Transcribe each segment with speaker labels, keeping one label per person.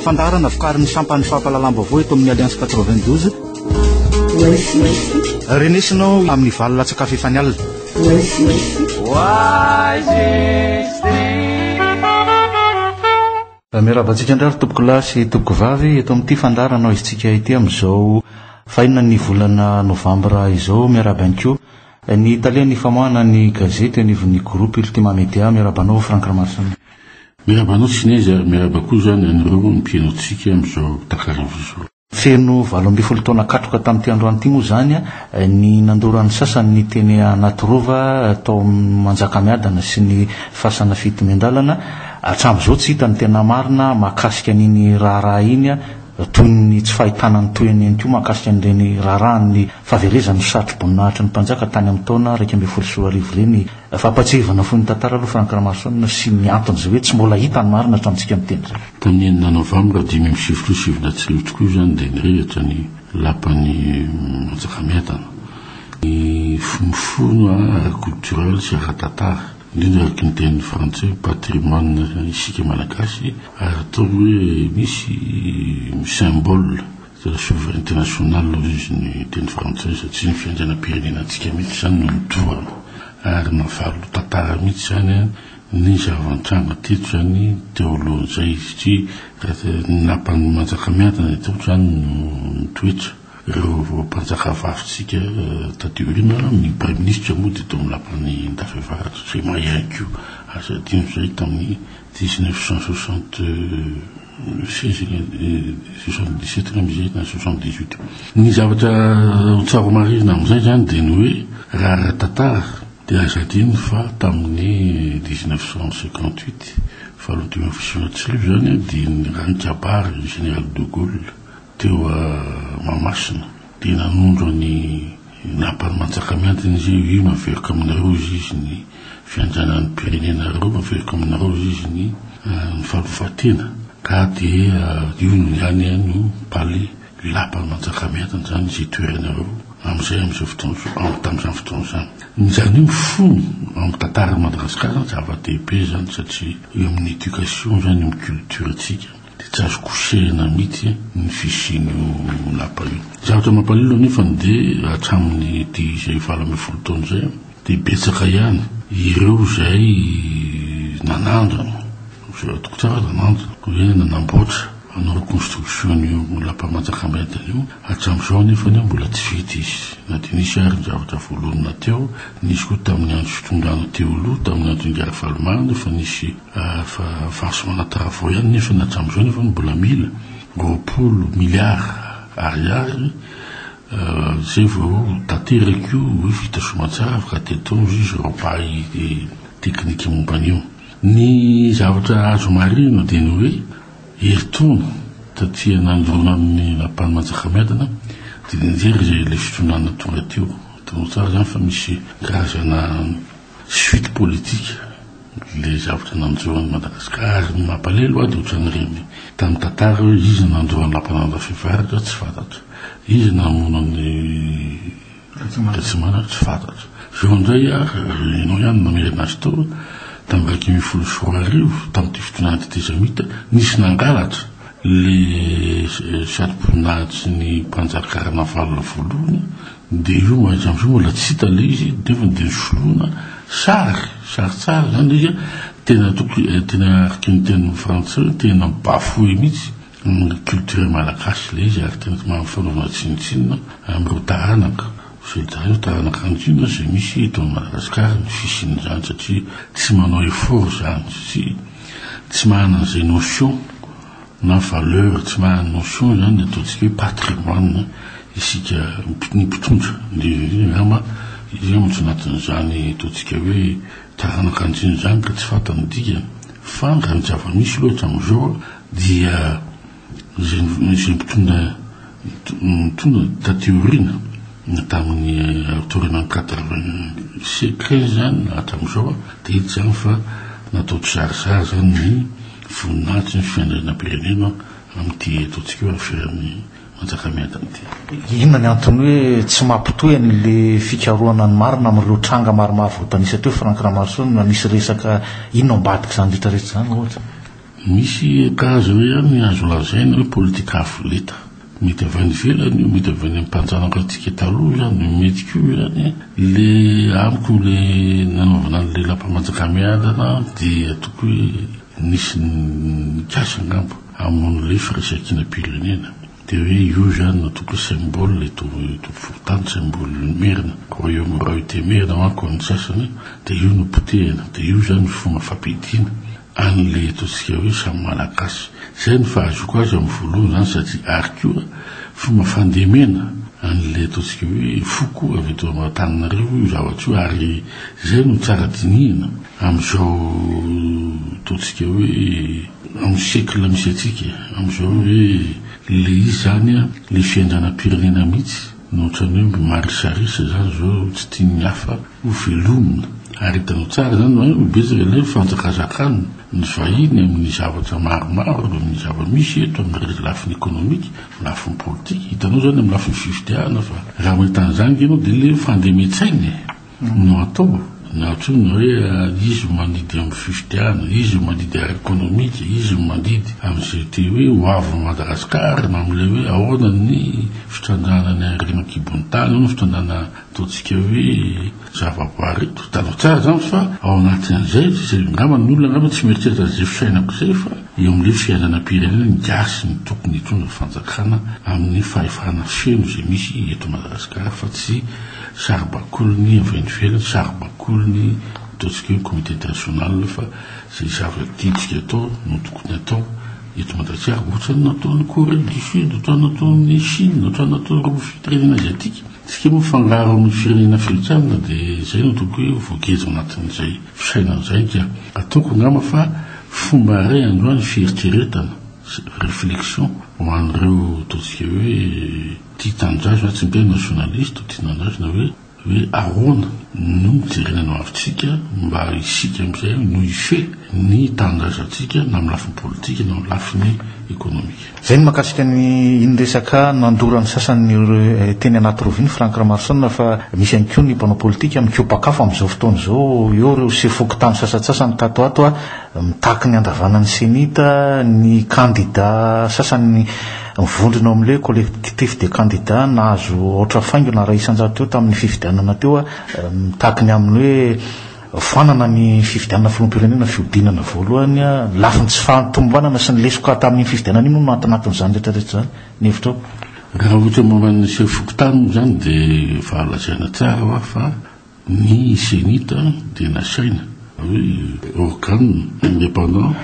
Speaker 1: fandarana vokarin'ny sampany fampalalam-baovao eto amin'ny Alliance 92. Renesinao amin'ny valina sakafo efa nialina. Miarabantsika andrary tompoko lahy sy tompoko vavy eto amin'ity fandarana izitsika ity amin'izao fainina ny volana novambra izao. Miarabanko ny taliany famoahana ny gazety anivon'ny groupe Ultima Media. Miarabanao Frank Ramarsson.
Speaker 2: Miarabanao Sineza, miarabako zany anireo mpienotsika amin'izao takarana
Speaker 1: feno 12 taona katroka tamin'ity androany ity moa zany ny nandoran'ny sasany ny teny anaty-rova atao Manjakamiadana sy ny fasana fito miandalana. Hatramin'izao tsy hita ny tena marina mahakasika an'iny raharaha iny toy ny tsy fahitana ny toeny ihany koa mahakasika an'ireny raharahany fahaverezany satro-boninahitry ny mpanjaka tany amin'ny taona 2024 ireny. Fampatsivana fo ny tantara aloha Frank Ramarsson sy ny antony zay hoe tsy mbola hita ny marina hatramintsika miteny zay.
Speaker 2: Tamin'ny 9 novambra 2024 tokoa zany dia nirehatra ny lapan'ny Manjakamiadana. Ny fono culturel sy ara-tantara indrindra araky ny teny français patrimoine isika malagasy ary atao hoe misy symbole de la souveraineté nationale izy ny teny français satria ny fiandrianam-pirenena antsika mihitsy zany no mitorana ary navalo tantara mihitsy zany ny zava-nitranga teto zany teo alohan' zay izy ny lapan'ny Manjakamiadana teo zany no toetra ireo mpanjaka vavitsika tadiorina ny premier ministre moa dia teo amin'ny lapan'ny Ndafevar zay mahainko asa dino zay tamin'ny 1977 amizay na 78. Ny zavatra tsaro marina amin'izay zany dia ny hoe raha tantara dia azadiny fa tamin'ny 1958 fahalodimy fisivatsilo zany dia ny ranikabary général de Gaulle teo Mahamasina dia nanondro ny lapan'ny Manjakamiadana izy io maverika aminareo izy ny fiandrianan'ny pirenenareo maverika aminareo izy ny fahalofatena ka dia io no ihany no palais lapan'ny Manjakamiadana zany izay toeranareo amin'izay fotoana tamin'izany fotoana zany. Zany io mifono amin'ny tantaran'i Madagasikara zava-dehibe zany satria eo amin'ny éducation zany amin'ny culture tsika tsy azo kosehina mihitsy ny fisian'io lapa io. Zavatra mampalahelo nefa dia hatramin'ny izay 12 taona zay dia betsaka ihany ireo zay nanandrana toko tsara nanandrana hoe nanamboatra ana reconstruction io lapa Manjakamiadana io. Hatramin'izao nefa mbola tsy vita izy na dia nisy ary ny zavatra voalohany nateo nisy koa tamin'ny andro fitondrana teo aloha tamin'ny andro ingary valomany nefa nisy fahasoana travaux ihany nefa hatramin'izao nefa mbola 1,20 milliards ariary zay vao tanteraky io hoe vita soamantsara afaka tetao izy repas teknika momban'io. Ny zavatra azo marino dia ny hoe heritono tatia nandrona amin'ny lapan'ny Manjakamiadana dia nijery zay ilay fitondrana tonga teo tao tsara zany fa misy karazana suite politique le zavatra nanjoan'ny Madagasikara ary ny mampalahelo dia ohatran'ireny tamin'ny tantara hoe izy nandroan'ny lapan'ny Ndafevar tsy fantatra, izy namonany Retsimana tsy fantatra. Zao indray ianao ihany namerina azy tao tamin'ny 2014 tamin'ity fitondrana tetezamita nisy nangalatra le satroboninahitsy ny mpanjakarana valona voalohany dia io mahaiza amin'izao mbola tsy hita le izy dia efa dia nisoloana sary tsara zany izy tena arky ny teny français tena mibafoe mihitsy ny culture malagasy le izy ary tena mahafanaovana tsinitsinina amin'ireo taranaka taranaka anjina zay misy eto Madagasikara ny fisiny zany satria tsy manao effort zany tsy manana an'izay notion na valeur tsy manana notion zany ataontsika hoe patrimoine isika ny mpitondra ama izy tsy anatin'izany ataontsika hoe taranaka anjina zany ka tsy fantany dikany fa raha ny zava-misy loatra amin'izao dia zay mpitondra tateorina tamin'ny autorinan'ny 95 zany hatramin'izao dia hita zany fa natao tsarisary zany ny voninahitsy ny fiandrianam-pirenena amin'ity ataontsika hoe afiran'ny Manjakamiadana ity.
Speaker 1: Inona ny antony hoe tsy mampitohy an'le fikarohana ny marina amin'ireo tranga maromaro voatanisy teo Frank Ramarsson na nisy resaka inona ambadika zany rehetrarehetra zany ohatra?
Speaker 2: misy karazana ihany azo lazaina hoe politika afoleta mety avy any ivelany io mety avy any ampanjanakaratsika taloha zany mety koa zany le amiko le nanaovana le lampamanjakamiadana dia atoko hoe nisy nikasa ngambo amin'le firaisan-kina-pirenena dia hoe io zany natoko symbole to fontany symbole merina royaume royauté merina manko ny sasany dia io no potehana dia io zany fomba fampidiana an'le ataontsika hoe samy malagasy zay ny fahazoko azy amin'ny voalohany zany satria ary koa fomba fandemena an'le ataontsika hoe foko avy eto Antananarivo io zavatra io ary zay no tsara dinihana amin'izao ataontsika hoe amin'ny siècle misy atsika amin'izao hoe le izy zany le fiandranam-pirenena mihitsy nohatrany hoe marisarisa zany zao tsy tiany hafa ho velomina ary hitanao tsara zany bezaka ilay fanjakazakana ny vahiny amin'ny zavatra maromaro amin'ny zava-misy eto amin'ny lafiny ekonomika lafiny politika hitanao zany amin'ny lafiny fifidiana fa raha mahitan'izany ianao dia le fandemetsainy no atao na ohatrany hoe izy mandidy amin'ny fifidiana izy mandidy ekonomika izy mandidy amin'izay te hoe ho avy Madagasikara na amin'ilay hoe ahoana ny fitrandrana ny rimakibony tany no fitrandrana ataontsika hoe zavaboary eto hitanao tsara zany fa ao anatin'izay ngamba ny olona ngamba tsy mieritreritra zay fisainako zay fa eo amin'le fiandranam-pirenena ny gasy ny tokony hitondra fanjakana amin'ny fahefana feno zay misy eto Madagasikara fa tsy saribakolony avy any ivelany saribakolony ataontsika hoe comité international fa zay zava-ditsika atao no tokony atao eto Madagasikara ohatrany nataon'ny Corée du Sud ohatrany nataon'ny Chine ohatrany nataon'ny firenena aziatika tsika moa fangaro amin'ny firenena afrikana dia zay no tokony hoe voagezo anatin'izay fisainan'izay ka ataoko ngamba fa fomba ray androany fieritreretana réflexion ho an'ireo ataontsika hoe tia tanindrazona tsy mbe nationaliste tia tanindrazona hoe ahoana no mijerenanao avitsika mba isika amin'izay no ife ny tanindrazantsika na amin'ny lafiny politika na amin'ny lafiny ekonomika.
Speaker 1: Zay ny mahakasika ny iny-resaka nandorany sasany teny anaty roviny Frank Ramarsson fa misy ihany koa ny mpanao politika mikopakafo amin'izao fotoana izao eo reo sefokotany sasatsasany tatoato mitaky ny andavanan'ny senita ny kandida sasany mivondrona amin'ilay collectif de candidats nahazo oatra faingona raha isan-jato teo tamin'ny fifidianana teo mitaky ny amin'ny hoe fanana ny fifidianana filoham-pirenena fiodinana voalohany lafiny tsy fahatombanana sy ny lesoka tamin'ny fifidianana iny no natanatin'izany rehetrarehetra zany ny hevitra
Speaker 2: raha ohatra momban'ny sefokotany zany dia fahalazaina tsara fa ny senita dia nasaina hoe organe indépendant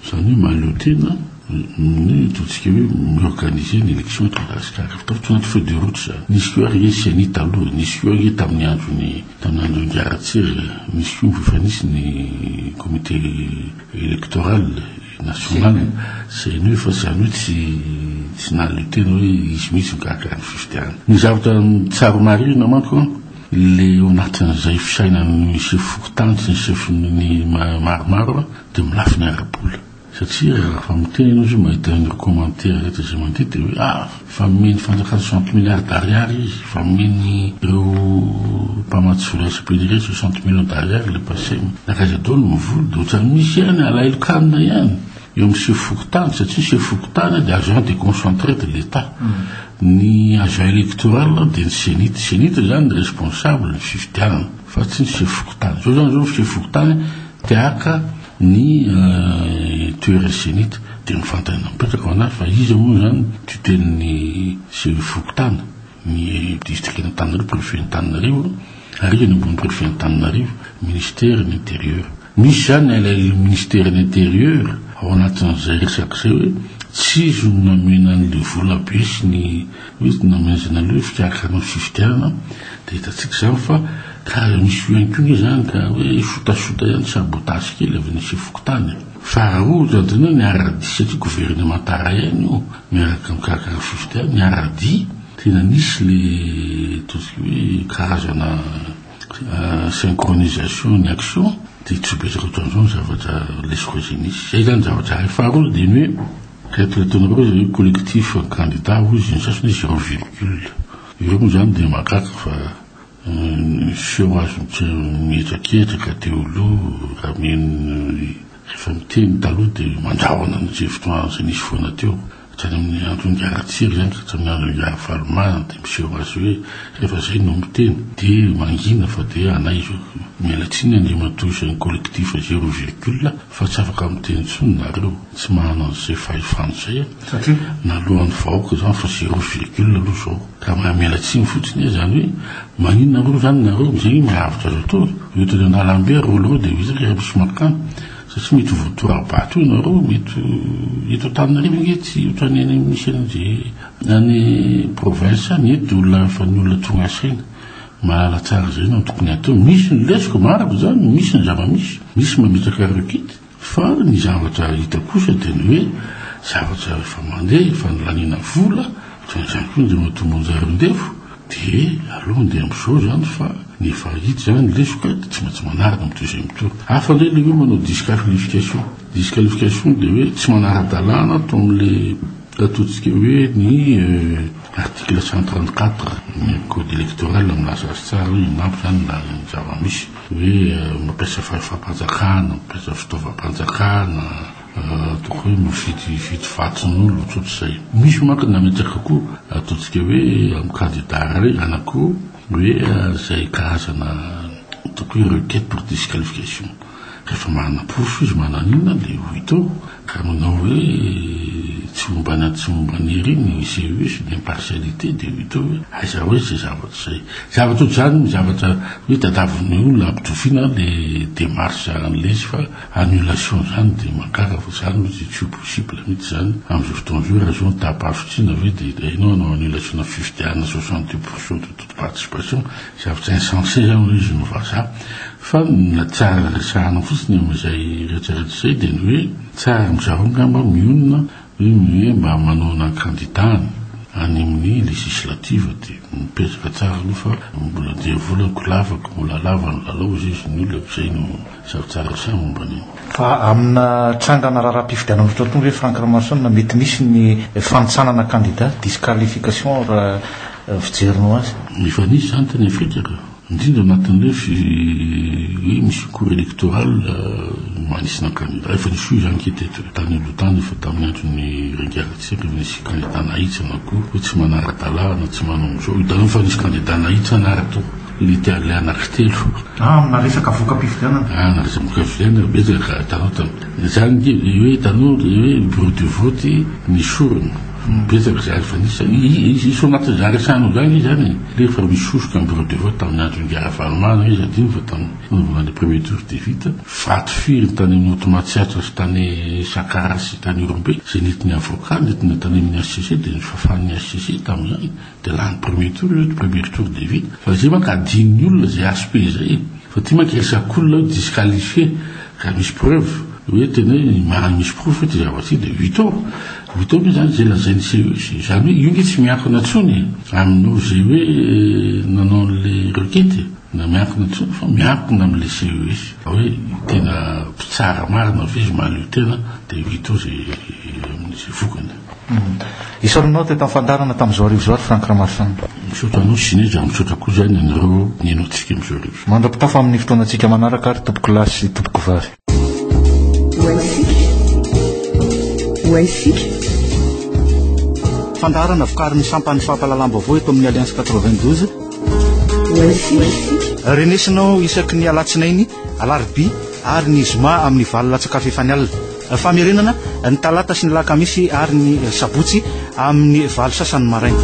Speaker 2: zany hoe mahaleotena ny ataontsika hoe miorganiser ny élection eto Madagasikara fitaovitra anaty feuille de route zany nisy koa ary senita aloha nisy koa ary tamin'ny andro Ngaratsiry nisy koa fa nisy ny comité électoral national zay ny hoe fa zany hoe tsy nahalotena hoe izy mihitsy mikarakara ny fifidianana ny zavatra tsara marina manko le ao anatin'izay fisainan'ny sefokotany sy ny sefiny maromaro dia milafiny ara-bola satria raha miteny ianao zay mahita ny commentaire rehetra zay mandeha dia hoe fa nomeny fanjakana 60 milliards d'ariary izy fa nomeny ireo mpamatsy vola SPD 60 millions d'ariary le passé nakaiza daolo mivoly dia ohatrany misy ihany alailo-kanina ihany eo amin'ny sefokotany satria sefokotany dia agent déconcentré de l'État ny agent électoral dia ny senita zany ny responsable ny fifidianana fa tsy ny sefokotany zao zany zao sefokotany tiaka ny toera senita dia mifantanina mipetraka ao anazy fa izy moa zany tutelin'ny sefokotany ny district n'Antananarivo préfet n'Antananarivo ary ny ambony préfet n'Antananarivo ministère de l'intérieur misy zany ilay ministère de l'intérieur ao anatin'izay resaka zay hoe tsy izy no namena an'le vola be sy ny hoe namenazana le hoe fikarakarana fifidianana dia hitantsika zany fa ka misy ihany koa zany ka hoe sotasota ihany sabotage kely avy ny sefokotany fa raha zany ny aradi satria gouvernementara ihany io miaraka mikarakara fifidianana ny aradi tena nisy le totsika hoe karazana synchronisation ny action dia tsy betsaka ohatran'izao ny zavatra lesiko zay nisy zay zany zavatra ray faharoa dia ny hoe retratonareo zay hoe collectif candidat ozy ny sasany 0,. Ireo moa zany dia makaka fa feo azo mietraketraka teo aloha raha meno rehefa miteny taloha dia mandrahona ny fotoana izay nisy foana teo hatrany amin'ny andro ny aratsiry zany ka hatrany andro ny arafahalomana dia miseho azy hoe rehefa izay no miteny dia mangina fa dia anay izo mialatsiny andriamatoa izay collectif 0,, fa tsy afaka miteny tsony nareo tsy manana an'izay fahefana izay na alohan'ny vahoaka zany fa 0,, aloha zao ka mialatsiny fotsiny zany hoe maninona reo zany nareo zay mahavitra azo atao ohatany analambe rolo dia izy rehefa misy makany satria mety voatorabato ianareo mety eto Antananarivo nge tsy ohatrany any misy an'izay any province any eto olona fa ny olona tonga saina mahala tsara zay no tokony atao misy ny lesiko marako zany misy ny zava-misy misy mametraka rekity fa ny zavatra hita kosa dia ny hoe zavatra efa mandeha efa nylaniana vola ohatrany koa dia matomonjarondefo dia aloha ndeha amin'izao zany fa ny efa hita zany ny lesiko tsy maintsy manaraka mitoizay mitoro hafa ndray le hoe manao disqualification dia hoe tsy manara-dalàna atao amin'le ataontsika hoe ny article 134 ny code électoral milaza azy tsara hoe inampy zany na ny zava-misy hoe mampiasa fahefa-panjakana mampiasa fitaovam-panjakana toko hoe mifidy fatson'olo ohatrotr'izay misy manko nametraka koa ataontsika hoe amin'ny candidat ray anako hoe zay karazana toko hoe requête pour disqualification rehefa manana profo izy mananina le hoitao ka manao hoe tsy mombany ery ny CES ny impartialité dia hoitao hoe aiza hoe zay zavatra zay zavatra zany zavatra hoe tadaviny olona ampitoviana le démarche an'lezy fa annulation zany dia mankara fa zany tsy possible mihitsy zany amin'izao fotoana zao raha zao ny tapafitsina hoe dia hainao anao annulation na 60% de toute participation zavatra insensé zany hoe izy novaza fa na tsara resahana fotsiny amin'izay rehetrarehetra izay dia ny hoe tsara mizaro ngamba mionona hoe mba manaona candidat any amin'ny législative dia mipetraka tsara aloha fa mbola dia volako lavaka mbola lava ny lalao izy ny olona izay no zava-tsara sa momban'iny
Speaker 1: fa amina trangana raharam-pifidianana ohatratonga hoe Franck Ramason mety misy ny fanitsanana candidat disqualification raha fijerinao azy
Speaker 2: efa nisy zany tany Afrika ka indrindra anatin'le hoe misy cour électoral manisy na candidat efa nisy zany keteto tany aloha tany efa tamin'ny andron'ny Rengaratsika nisy candidat nahitsana koa hoe tsy manara-dalàna tsy manao amin'izao hitanao fa nisy candidat nahitsana arato le anankitelo
Speaker 1: amina resaka voka-pifidianana
Speaker 2: na resaka voka-pifidianana betsaka hitanao zany hoe hitanao hoe bureau de vote ny sorona betsaka zany fa nisy iso anaty zaresanao zany izy zany rehefa misosoka amin'ny bureau de vote tamin'ny andro ny ara-valomana izy adiny fa tamin'ny le premier tour dia vita vato firy tany amin'ny automatsiatra sy tany Sakara sy tany Orombe zay netiny avocat netiny tany amin'ny HCC dia ny fafan'ny HCC tamin'izany dia lany premier tour dia vita fa zay manka adin'ny olona zay ASP zay fa ty manka resak'olona disqualifié raha misy preuve hoe tena hoe misy proof hoe ty zavatsy dia 8 ans zany zay lazainy CES zany hoe io nge tsy miankina tsony aminao zay hoe nanao le requête na miankina tsony fa miankina amin'le CES hoe tena mpitsara marina ve izy mahaleo tena dia 8 ans zay amin'izay vokany
Speaker 1: isoranao teto amin'ny fandarana tamin'izao arivo zao ary Franck Ramason
Speaker 2: misaotranao sinezy misaotra koa zany anareo nianao tsika amin'izao arivo
Speaker 1: mandra-pitafa amin'ny fotoanantsika manaraka ary tompoko lasy sy tompoko vavy fandarana vokariny sampany fampahalalam-baovao eto amin'ny Alliance 92 renesinao isaky ny alatsinainy alarobia ary ny zoma amin'ny valolatsakafo efany alina famirenana ny talata sy ny lakamisy ary ny sabotsy amin'ny valo sasany maraina